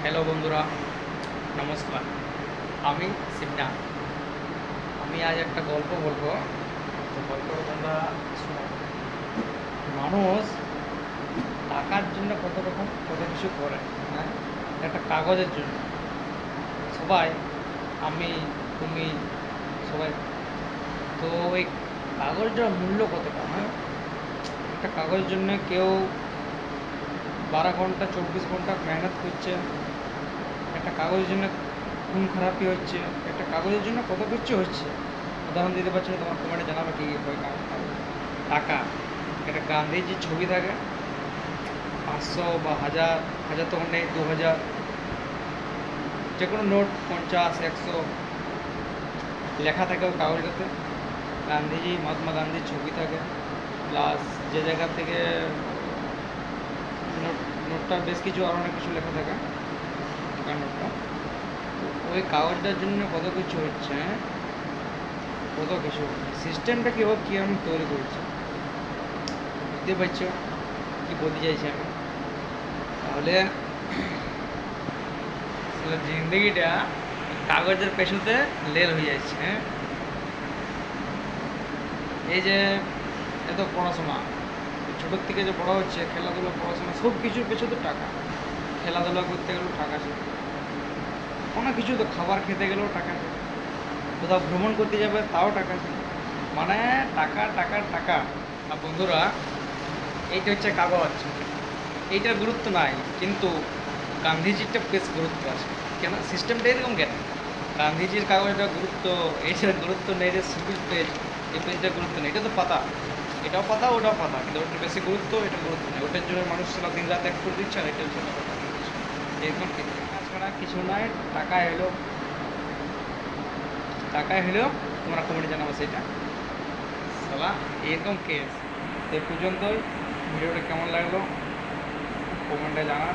Hello বন্ধুরা, নমস্কার। আমি শিবনা। আমি আজ একটা গল্প বলবো। তো গল্পটা তোমরা শোনো। মানুষ টাকার জন্য কত কিছু করে। হ্যাঁ, একটা কাগজের জন্য সবাই, আমি, তুমি, সবাই। তো ওই কাগজটার মূল্য কতটা? হ্যাঁ, একটা কাগজের জন্য কেউ 12 ঘন্টা 24 ঘন্টা মেহনত করছে। একটা কাগজের জন্য খুন খারাপি হচ্ছে। একটা কাগজের জন্য কত কিছু হচ্ছে। উদাহরণ দিতে পারছি না, তোমার কমেন্টে জানাবে কি হয়। টাকা, একটা গান্ধীজির ছবি থাকে, 500 বা 1000, হাজার তখন নেই, 2000, যে কোনো নোট, 50, 100 লেখা থাকে ওই কাগজটাতে। গান্ধীজি, মহাত্মা গান্ধীর ছবি থাকে, প্লাস যে জায়গা থেকে নোটটা বেশ কিছু আর অনেক কিছু লেখা থাকে টাকার নোটটা। তো ওই কাগজটার জন্য কত কিছু হচ্ছে। হ্যাঁ, কত কিছু সিস্টেমটা কীভাবে কী আমি তৈরি করছি, বুঝতে পারছো কী বলতে চাইছি আমি? তাহলে জিন্দগিটা কাগজের পেছনতে লেল হয়ে যাচ্ছে। হ্যাঁ, এই যে এত পড়াশোনা, ছোটোর থেকে যে বড় হচ্ছে, খেলাধুলা, পড়াশোনা, সব কিছুর পেছনে টাকা। খেলাধুলা করতে গেলেও টাকা চাই, কোনো কিছু তো খাবার খেতে গেলেও টাকা চাই, কোথাও ভ্রমণ করতে যাবে তাও টাকা চাই। মানে টাকা টাকা টাকা। আর বন্ধুরা, এইটা হচ্ছে কাগজ, এইটার গুরুত্ব নাই, কিন্তু গান্ধীজিরটা বেশ গুরুত্ব আছে। কেন সিস্টেমটা এরকম কেন? গান্ধীজির কাগজটা গুরুত্ব, এইটার গুরুত্ব নেই। যে সিঙ্গল পেজ, এই পেজটার গুরুত্ব নেই। এটা তো পাতা, এটাও পাতা, ওটাও পাতা, কিন্তু ওটার বেশি গুরুত্ব, এটার গুরুত্ব নেই। ওটার জন্য মানুষ সারা দিন রাত এক করে দিচ্ছে, আর এটার জন্য এরকম ছাড়া কিছু নয়। টাকায় হলো, টাকায় হলেও তোমরা কমেন্টে জানাবো সেটা। সালা এরকম কেস। এই পর্যন্তই। ভিডিওটা কেমন লাগলো কমেন্টে জানা।